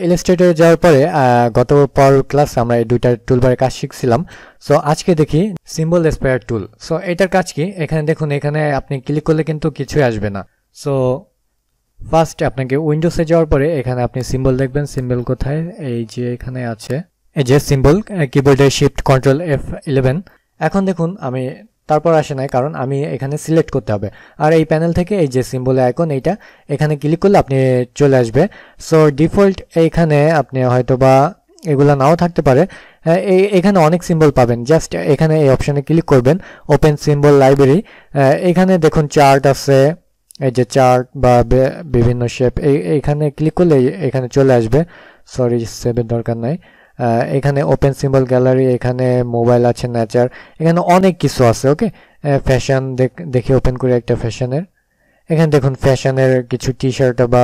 ইলাস্ট্রেটরে যাওয়ার পরে গত ক্লাস আমরা এই দুইটা টুলবারের কাজ শিখছিলাম। সো আজকে দেখি সিম্বল স্পেয়ার টুল। সো এটার কাজ কি, এখানে দেখুন, এখানে আপনি ক্লিক করলে কিন্তু কিছুই আসবে না। সো ফার্স্ট আপনাকে উইন্ডোজে যাওয়ার পরে এখানে আপনি সিম্বল দেখবেন। সিম্বল কোথায়, এই যে এখানে আছে, এই যে সিম্বল, কিবোর্ডে শিফট কন্ট্রোল F11। এখন দেখুন আমি তারপর আসে নাই, কারণ আমি এখানে সিলেক্ট করতে হবে। আর এই প্যানেল থেকে এই যে সিম্বলের আইকন, এইটা এখানে ক্লিক করলে আপনি চলে আসবে। সো ডিফল্ট এইখানে আপনি হয়তো বা এগুলা নাও থাকতে পারে, এখানে অনেক সিম্বল পাবেন। জাস্ট এখানে এই অপশানে ক্লিক করবেন, ওপেন সিম্বল লাইব্রেরি। এখানে দেখুন চার্ট আছে, এই যে চার্ট বা বিভিন্ন শেপ, এইখানে ক্লিক করলে এখানে চলে আসবে। সরি, সেভের দরকার নাই। এখানে ওপেন সিম্বল গ্যালারি, এখানে মোবাইল আছে, নেচার, এখানে অনেক কিছু আছে। ওকে, ফ্যাশন দেখি ওপেন করে একটা ফ্যাশনের। এখানে দেখুন ফ্যাশনের কিছু টি শার্ট বা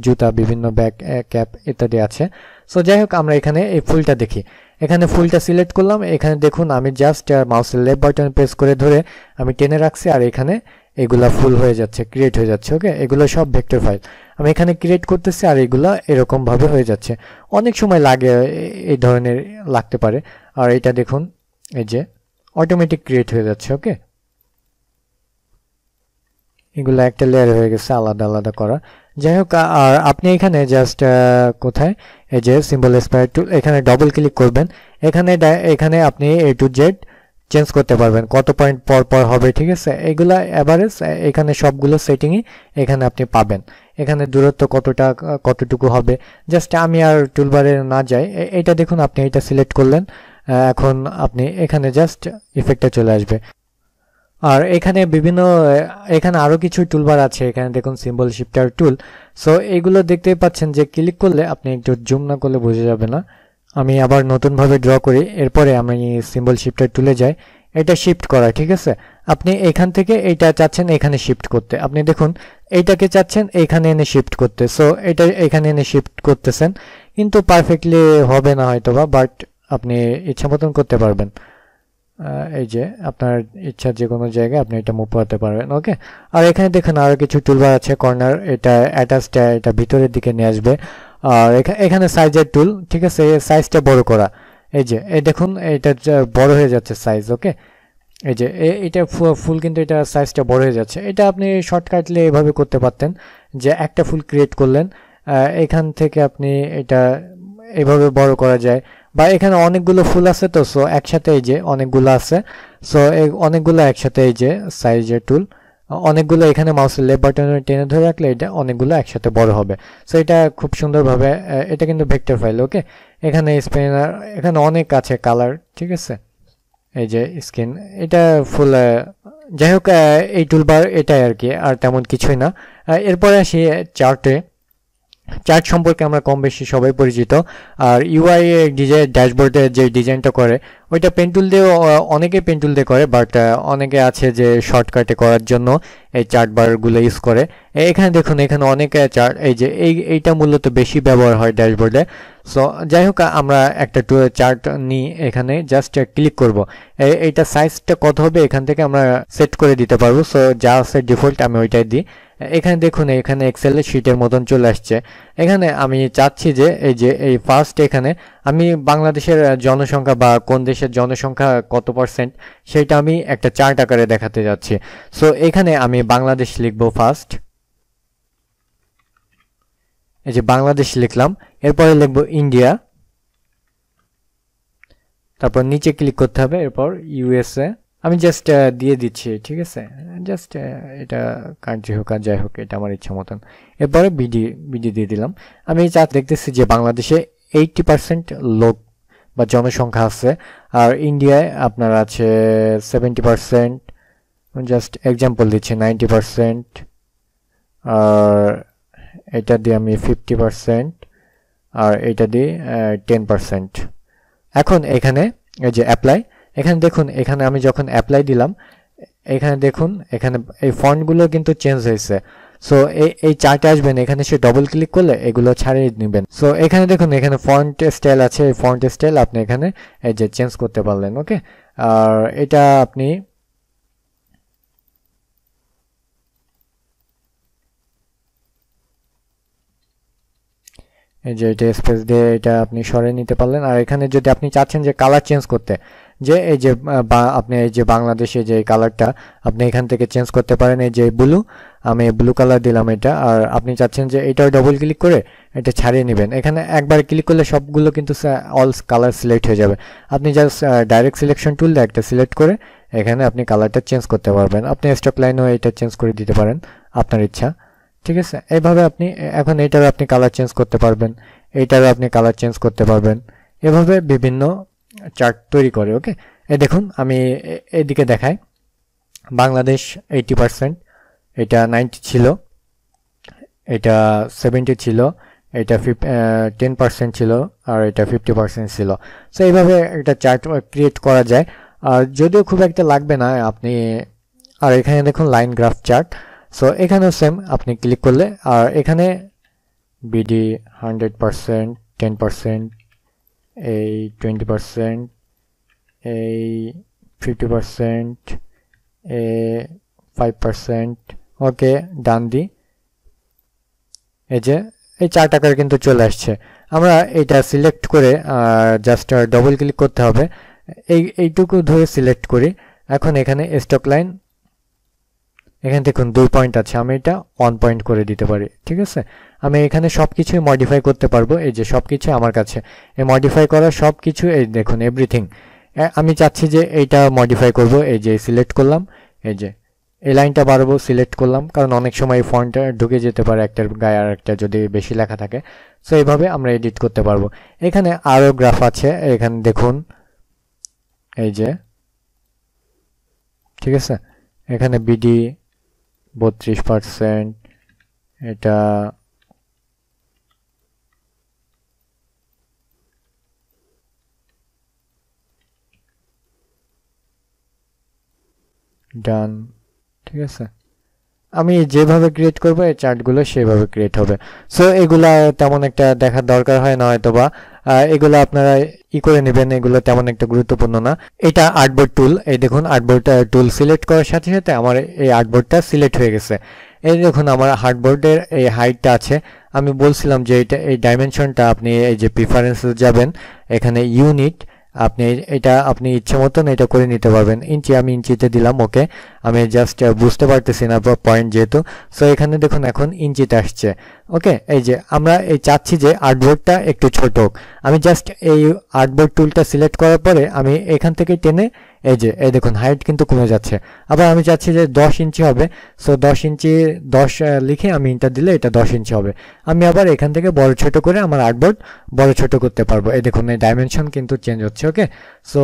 জুতা, বিভিন্ন ব্যাগ, ক্যাপ ইত্যাদি আছে। সো যাই হোক, আমরা এখানে এই ফুলটা দেখি। এখানে ফুলটা সিলেক্ট করলাম। এখানে দেখুন আমি জাস্ট মাউসের লেফট বাটন প্রেস করে ধরে আমি টেনে রাখছি, আর এখানে এগুলা ফুল হয়ে যাচ্ছে, ক্রিয়েট হয়ে যাচ্ছে। ওকে, এগুলো সব ভেক্টর ফাইল আমি এখানে ক্রিয়েট করতেছি, আর এগুলা এরকম ভাবে হয়ে যাচ্ছে। অনেক সময় লাগে, এই ধরনের লাগতে পারে। আর এটা দেখুন, এই যে অটোমেটিক ক্রিয়েট হয়ে যাচ্ছে। ওকে, এগুলো একটা লেয়ার হয়ে গেছে আলাদা আলাদা করা। যাই হোক, আর আপনি এখানে জাস্ট কোথায়, এই যে সিম্বল স্পেয়ার টুল, এখানে ডবল ক্লিক করবেন। এখানে আপনি A to Z চেঞ্জ করতে পারবেন, কত পয়েন্ট পর পর হবে। ঠিক আছে, এগুলা এভারেজ, এখানে সবগুলো সেটিংই এখানে আপনি পাবেন। এখানে দূরত্ব কতটুকু হবে। জাস্ট আমি আর টুলবারে না যাই, এটা দেখুন, আপনি এটা সিলেক্ট করলেন। এখন আপনি এখানে জাস্ট ইফেক্টে চলে আসবে। আর এখানে এখানে আরো কিছু টুলবার আছে। এখানে দেখুন সিম্বল শিফটার টুল। সো এইগুলো দেখতেই পাচ্ছেন যে ক্লিক করলে আপনি একটু জুম না করলে বোঝা যাবে না। আমি আবার নতুনভাবে ড্র করি, এরপরে আমি সিম্বল শিফটার টুলে যাই। এটা শিফট করা, ঠিক আছে। আপনি এখান থেকে এইটা চাচ্ছেন এখানে শিফট করতে, আপনি দেখুন এইটাকে চাচ্ছেন এখানে এনে শিফট করতে। সো এটা এখানে এনে শিফট করতেছেন, কিন্তু পারফেক্টলি হবে না হয়তোবা, বাট আপনি ইচ্ছা মতন করতে পারবেন। এই যে আপনার ইচ্ছা যে কোনো জায়গায় আপনি এটা মুভ করতে পারবেন। ওকে, আর এখানে দেখেন আরো কিছু টুলবার আছে। কর্নার, এটা অ্যাটাচটা, এটা ভিতরের দিকে নিয়ে আসবে। আর এখানে সাইজের টুল, ঠিক আছে, সাইজটা বড় করা। এই যে এই দেখুন, এটা বড় হয়ে যাচ্ছে সাইজ। ওকে, এই যে এটা ফুল, কিন্তু এটা সাইজটা বড় হয়ে যাচ্ছে। এটা আপনি শর্টকাটলি এভাবে করতে পারতেন, যে একটা ফুল ক্রিয়েট করলেন, এখান থেকে আপনি এটা এভাবে বড় করা যায়। বা এখানে অনেকগুলো ফুল আছে, তো সো একসাথে এই যে অনেকগুলো আছে। সো অনেকগুলো একসাথে, এই যে সাইজের টুল অনেকগুলো, এখানে মাউসের লেফট বাটনে টেনে ধরে রাখলে এটা অনেকগুলো একসাথে বড় হবে। সো এটা খুব সুন্দরভাবে, এটা কিন্তু ভেক্টর ফাইল। ওকে, এখানে স্পেনার, এখানে অনেক আছে কালার, ঠিক আছে। এই যে স্ক্রিন, এটা ফুল। যাই হোক, এই টুলবার এটাই আর কি, আর তেমন কিছুই না। এরপরে আসি চার্টে। চার্ট সম্পর্কে আমরা কম বেশি সবাই পরিচিত। আর ইউআই ডিজাইন, ড্যাশবোর্ডের যে ডিজাইনটা করে ওইটা পেন্টুল দিয়ে, অনেকে পেন্টুল দিয়ে করে, বাট অনেকে আছে যে শর্টকাটে করার জন্য এই চার্ট বারগুলো ইউজ করে। এখানে দেখুন, এখানে অনেকে চার্ট, এই যে এইটা মূলত বেশি ব্যবহার হয় ড্যাশবোর্ডে। সো যাই হোক, আমরা একটা চার্ট নিই, এখানে জাস্ট ক্লিক করব। এইটা সাইজটা কত হবে এখান থেকে আমরা সেট করে দিতে পারবো। সো যা আছে ডিফল্ট আমি ওইটাই দিই। এখানে দেখুন, এখানে এক্সেলের শিটের মতন চলে আসছে। এখানে আমি চাচ্ছি যে এই যে এই ফার্স্ট, এখানে আমি বাংলাদেশের জনসংখ্যা বা কোন দেশের জনসংখ্যা কত পার্সেন্ট সেটা আমি একটা চার্ট আকারে দেখাতে যাচ্ছি। সো এখানে আমি বাংলাদেশ লিখবো ফার্স্ট। এই যে বাংলাদেশ লিখলাম, এরপরে লিখবো ইন্ডিয়া, তারপর নিচে ক্লিক করতে হবে, এরপর ইউএসএ আমি জাস্ট দিয়ে দিচ্ছি, ঠিক আছে। জাস্ট এটা কান্ট্রি হোক আর যাই হোক, এটা আমার ইচ্ছা মতন। এরপরে বিডি বিডি দিয়ে দিলাম। আমি দেখতেছি যে বাংলাদেশে 80% লোক বা জনসংখ্যা আছে, আর ইন্ডিয়ায় আপনার আছে 70%। জাস্ট এক্সাম্পল দিচ্ছি, 90%। আর এটা দিয়ে আমি 50%, আর এটা দিয়ে 10%। এখন এখানে এই যে অ্যাপ্লাই, এখানে দেখুন, এখানে আমি যখন অ্যাপ্লাই দিলাম, এখানে দেখুন, এখানে এই ফন্টগুলো কিন্তু চেঞ্জ হয়েছে। সো এই চার্টে আসবেন, এখানে সে ডবল ক্লিক করলে এগুলো ছাড়িয়ে নেবেন। সো এখানে দেখুন, এখানে ফন্ট স্টাইল আছে, এই ফন্ট স্টাইল আপনি এখানে এই যে চেঞ্জ করতে পারলেন। ওকে, আর এটা আপনি এই যে এটা স্পেস দিয়ে এটা আপনি সরিয়ে নিতে পারলেন। আর এখানে যদি আপনি চাচ্ছেন যে কালার চেঞ্জ করতে, যে এই যে আপনি এই যে বাংলাদেশে যে কালারটা আপনি এখান থেকে চেঞ্জ করতে পারেন। এই যে ব্লু, আমি ব্লু কালার দিলাম এটা। আর আপনি চাচ্ছেন যে এটাও ডবল ক্লিক করে এটা ছাড়িয়ে নেবেন। এখানে একবার ক্লিক করলে সবগুলো কিন্তু অল কালার সিলেক্ট হয়ে যাবে। আপনি জাস্ট ডাইরেক্ট সিলেকশন টুল দিয়ে একটা সিলেক্ট করে এখানে আপনি কালারটা চেঞ্জ করতে পারবেন। আপনি স্টক লাইনও এটা চেঞ্জ করে দিতে পারেন আপনার ইচ্ছা, ঠিক আছে। এইভাবে আপনি এখন এটারও আপনি কালার চেঞ্জ করতে পারবেন, এইটারও আপনি কালার চেঞ্জ করতে পারবেন। এভাবে বিভিন্ন চার্ট তৈরি করে। ওকে, এই দেখুন আমি এদিকে দেখাই, বাংলাদেশ 80%, এটা 90 ছিল, এটা 70 ছিল, এটা 10% ছিল, আর এটা 50% ছিল। সো এইভাবে একটা চার্ট ক্রিয়েট করা যায়। আর যদিও খুব একটা লাগবে না আপনি। আর এখানে দেখুন লাইন গ্রাফ চার্ট। সো এখানেও সেম, আপনি ক্লিক করলে আর এখানে বিডি 100%, 10%, এই 20%, এই 50%, এ 5%, ওকে ডান দি। এই যে এই চার্ট আকার কিন্তু চলে আসছে। আমরা এটা সিলেক্ট করে জাস্ট ডবল ক্লিক করতে হবে, এইটুকু ধরে সিলেক্ট করি। এখন এখানে স্টক লাইন, এখানে দেখুন 2 পয়েন্ট আছে, আমি এটা 1 পয়েন্ট করে দিতে পারি, ঠিক আছে। আমি এখানে সব কিছুই মডিফাই করতে পারবো। এই যে সব কিছু আমার কাছে, এই মডিফাই করা সব কিছু, এই দেখুন এভরিথিং। আমি চাচ্ছি যে এইটা মডিফাই করব। এই যে সিলেক্ট করলাম, এই যে এই লাইনটা বাড়াবো, সিলেক্ট করলাম, কারণ অনেক সময় এই ফন্টটা ঢুকে যেতে পারে একটার গায়ে আর একটা যদি বেশি লেখা থাকে। সো এইভাবে আমরা এডিট করতে পারবো। এখানে আরও গ্রাফ আছে, এখানে দেখুন এই যে, ঠিক আছে। এখানে বিডি 32%, এটা ডান, ঠিক আছে। আমি যেভাবে ক্রিয়েট করবো এই চার্টগুলো সেভাবে ক্রিয়েট হবে। সো এগুলা তেমন একটা দেখার দরকার হয় না হয়তো বা, এগুলো আপনারা করে নেবেন, এগুলো তেমন একটা গুরুত্বপূর্ণ না। এটা আর্টবোর্ড টুল, এই দেখুন আর্টবোর্ড টুল সিলেক্ট করার সাথে সাথে আমার এই আর্টবোর্ডটা সিলেক্ট হয়ে গেছে। এই দেখুন আমার আর্টবোর্ডের এই হাইটটা আছে। আমি বলছিলাম যে এই ডাইমেনশনটা আপনি এই যে প্রিফারেন্সে যাবেন, এখানে ইউনিট, আপনি এটা আপনি ইচ্ছে মতন এটা করে নিতে পারবেন। ইঞ্চি, আমি ইঞ্চিতে দিলাম, ওকে। আমি জাস্ট বুঝতে পারতেছি না পয়েন্ট যেহেতু। সো এখানে দেখুন এখন ইঞ্চিতে আসছে, ওকে। এই যে আমরা এই চাচ্ছি যে আর্টবোর্ডটা একটু ছোট হোক। আমি জাস্ট এই আর্টবোর্ড টুলটা সিলেক্ট করার পরে আমি এখান থেকে টেনে এই যে এই দেখুন হাইট কিন্তু কমে যাচ্ছে। আবার আমি চাচ্ছি যে 10 ইঞ্চি হবে। সো 10 ইঞ্চি 10 লিখে আমি ইন্টার দিলে এটা 10 ইঞ্চি হবে। আমি আবার এখান থেকে বড় ছোট করে আমার আর্টবোর্ড বড় ছোট করতে পারবো। এই দেখুন এই ডাইমেনশন কিন্তু চেঞ্জ হচ্ছে, ওকে। সো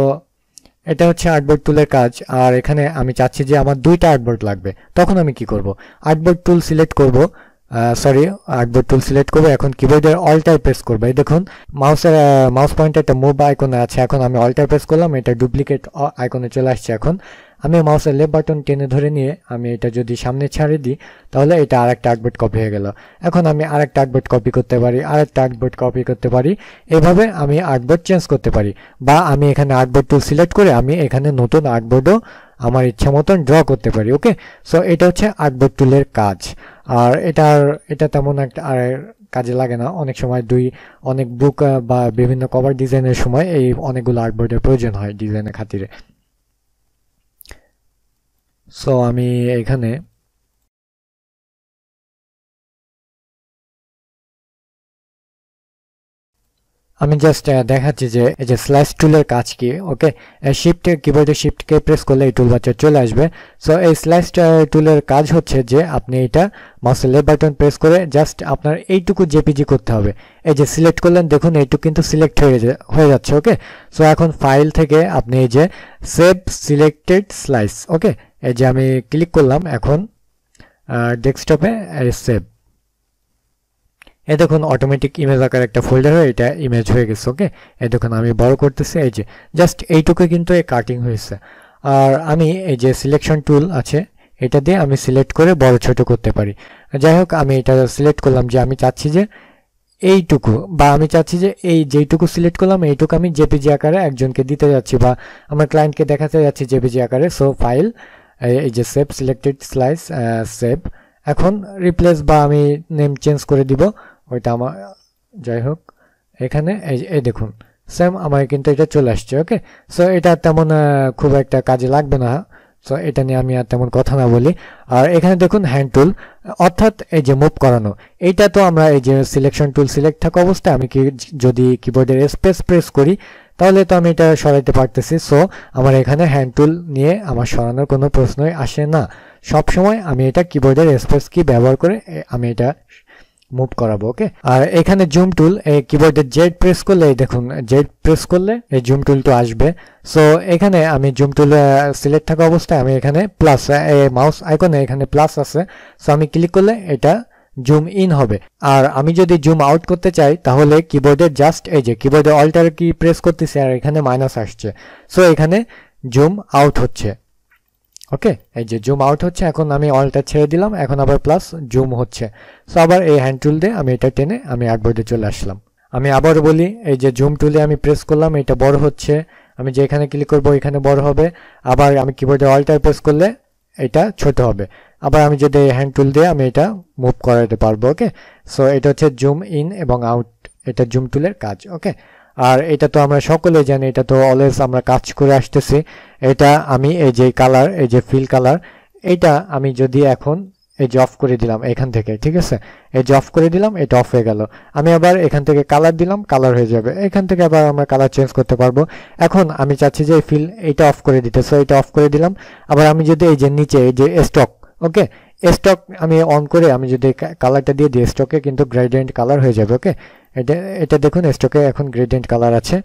এটা হচ্ছে আর্টবোর্ড টুলের কাজ। আর এখানে আমি চাচ্ছি যে আমার 2টা আর্টবোর্ড লাগবে, তখন আমি কি করব, আর্টবোর্ড টুল সিলেক্ট করব, আর্টবোর্ড টুল সিলেক্ট করবো। এখন কিবোর্ডের অল্টার প্রেস করবো। এই দেখুন মাউস পয়েন্টারটা মুভ আইকনে আছে, এখন আমি অল্টার প্রেস করলাম, এটা ডুপ্লিকেট আইকনে চলে আসছে। এখন আমি মাউসের লেফট বাটন টেনে ধরে নিয়ে আমি এটা যদি সামনে ছাড়িয়ে দিই, তাহলে এটা আরেকটা আর্টবোর্ড কপি হয়ে গেল। এখন আমি আরেকটা আর্টবোর্ড কপি করতে পারি, আরেকটা আর্টবোর্ড কপি করতে পারি। এভাবে আমি আর্টবোর্ড চেঞ্জ করতে পারি। বা আমি এখানে আর্টবোর্ড টুল সিলেক্ট করে আমি এখানে নতুন আর্টবোর্ডও আমার ইচ্ছা মতন ড্র করতে পারি, ওকে। সো এটা হচ্ছে আর্টবোর্ড টুলের কাজ। আর এটা তেমন একটা আর কাজে লাগে না। অনেক সময় অনেক বুক বা বিভিন্ন কভার ডিজাইনের সময় এই অনেকগুলো আর্টবোর্ডের প্রয়োজন হয় ডিজাইনের খাতিরে। সো আমি এখানে জাস্ট দেখাচ্ছি যে এই যে স্ল্যাশ টুলের কাজ কি, ওকে। কিবোর্ডে শিফটকে প্রেস করলে এই টুলবারটা চলে আসবে। সো এই স্ল্যাশ টুলের কাজ হচ্ছে যে আপনি এটা মাউসের লেফট বাটন প্রেস করে জাস্ট আপনার এইটুকু জেপিজি করতে হবে। এই যে সিলেক্ট করলেন, দেখুন এইটুকু কিন্তু সিলেক্ট হয়ে যাচ্ছে, ওকে। সো এখন ফাইল থেকে আপনি এই যে সেভ সিলেক্টেড স্লাইস, ওকে, এই যে আমি ক্লিক করলাম, এখন ডেস্কটপে সেভ। এই দেখুন অটোমেটিক ইমেজ আকার একটা ফোল্ডার হয়ে এটা ইমেজ হয়ে গেছে, ওকে। এই দেখুন আমি বড় করতেছি, এই যে জাস্ট এইটুকু কিন্তু এই কাটিং হয়েছে। আর আমি এই যে সিলেকশন টুল আছে, এটা দিয়ে আমি সিলেক্ট করে বড় ছোট করতে পারি। যাই হোক, আমি এটা সিলেক্ট করলাম যে আমি চাচ্ছি যে এইটুকু, বা আমি চাচ্ছি যে যেইটুকু সিলেক্ট করলাম এইটুকু আমি জেপিজি আকারে একজনকে দিতে যাচ্ছি বা আমার ক্লায়েন্টকে দেখাতে যাচ্ছি জেপিজি আকারে। সো ফাইল, এই যে সেভ সিলেক্টেড স্লাইস, সেভ। এখন রিপ্লেস বা আমি নেম চেঞ্জ করে দিব, ওইটা আমার যাই হোক এখানে এই দেখুন সেম আমার কিন্তু এটা চলে আসছে। ওকে, সো এটা তেমন খুব একটা কাজে লাগবে না, সো এটা নিয়ে আমি আর তেমন কথা না বলি। আর এখানে দেখুন হ্যান্ড টুল, অর্থাৎ এই যে মুভ করানো, এইটা তো আমরা এই যে সিলেকশন টুল সিলেক্ট থাকা অবস্থায় আমি যদি কিবোর্ডের স্পেস প্রেস করি তাহলে তো আমি এটা সরাইতে পারতেছি। সো আমার এখানে হ্যান্ড টুল নিয়ে আমার সরানোর কোনো প্রশ্নই আসে না। সব সময় আমি এটা কিবোর্ডের স্পেস কি ব্যবহার করে আমি এটা মুভ করাবো। ওকে, আর এখানে জুম টুল, এই কিবোর্ডের জেড প্রেস করলে, দেখুন জেড প্রেস করলে এই জুম টুলটা আসবে। সো এখানে আমি জুম টুল সিলেক্ট থাকা অবস্থায় আমি এখানে প্লাস মাউস আইকনে এখানে প্লাস আছে, সো আমি ক্লিক করলে এটা জুম ইন হবে। আর আমি যদি জুম আউট করতে চাই তাহলে কিবোর্ডের জাস্ট এই যে কিবোর্ডে অল্টার কি প্রেস করতেছি আর এখানে মাইনাস আসছে, সো এখানে জুম আউট হচ্ছে। ওকে, এই যে জুম আউট হচ্ছে, এখন আমি অলটা ছেড়ে দিলাম, এখন আবার প্লাস জুম হচ্ছে। সো আবার এই হ্যান্ড টুল দিয়ে আমি এটা টেনে আমি আর্টবোর্ডে চলে আসলাম। আমি আবার বলি, এই যে জুম টুলে আমি প্রেস করলাম, এটা বড় হচ্ছে, আমি যেখানে ক্লিক করবো এখানে বড় হবে। আবার আমি কিবোর্ডে অল্টার প্রেস করলে এটা ছোট হবে। আবার আমি যদি হ্যান্ড টুল দিয়ে আমি এটা মুভ করাতে পারবো। ওকে, সো এটা হচ্ছে জুম ইন এবং আউট, এটা জুম টুলের কাজ। ওকে, আর এটা তো আমরা সকলে জানি, এটা তো অলওয়েজ আমরা কাজ করে আসতেছি। এটা আমি এই যে কালার, এই যে ফিল কালার, এটা আমি যদি এখন এই যে অফ করে দিলাম এখান থেকে, ঠিক আছে, এই যে অফ করে দিলাম, এটা অফ হয়ে গেল। আমি আবার এখান থেকে কালার দিলাম, কালার হয়ে যাবে। এখান থেকে আবার আমরা কালার চেঞ্জ করতে পারবো। এখন আমি চাচ্ছি যে ফিল এটা অফ করে দিতে, সো এটা অফ করে দিলাম। আবার আমি যদি এই যে নিচে এই যে স্টক, ওকে, স্টক আমি অন করে আমি যদি কালারটা দিয়ে দিই স্টকে কিন্তু গ্রেডিয়েন্ট কালার হয়ে যাবে। ওকে, এটা দেখুন স্টকে এখন গ্রেডিয়েন্ট কালার আছে।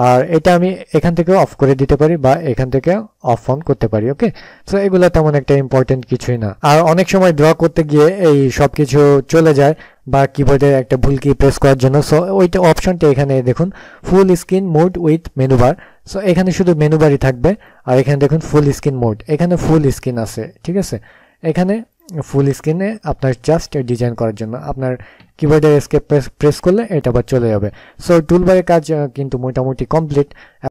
আর এটা আমি এখান থেকে অফ করে দিতে পারি বা এখান থেকে অফ অন করতে পারি। ওকে, সো এগুলো তেমন একটা ইম্পর্টেন্ট কিছুই না। আর অনেক সময় ড্র করতে গিয়ে এই সব কিছু চলে যায় বা কিবোর্ডের একটা ভুল কি প্রেস করার জন্য, সো ওইটা অপশনটা এখানে দেখুন full screen mode with menu bar. So এখানে শুধু মেনু বারই থাকবে। আর এখানে দেখুন ফুল স্ক্রিন মোড, এখানে ফুল স্ক্রিন আছে, ঠিক আছে, এখানে ফুল স্ক্রিনে আপনার জাস্ট ডিজাইন করার জন্য আপনার কিবোর্ডের এসকেপ প্রেস করলে এটা আবার চলে যাবে। সো টুলবারের কাজ কিন্তু মোটামুটি কমপ্লিট।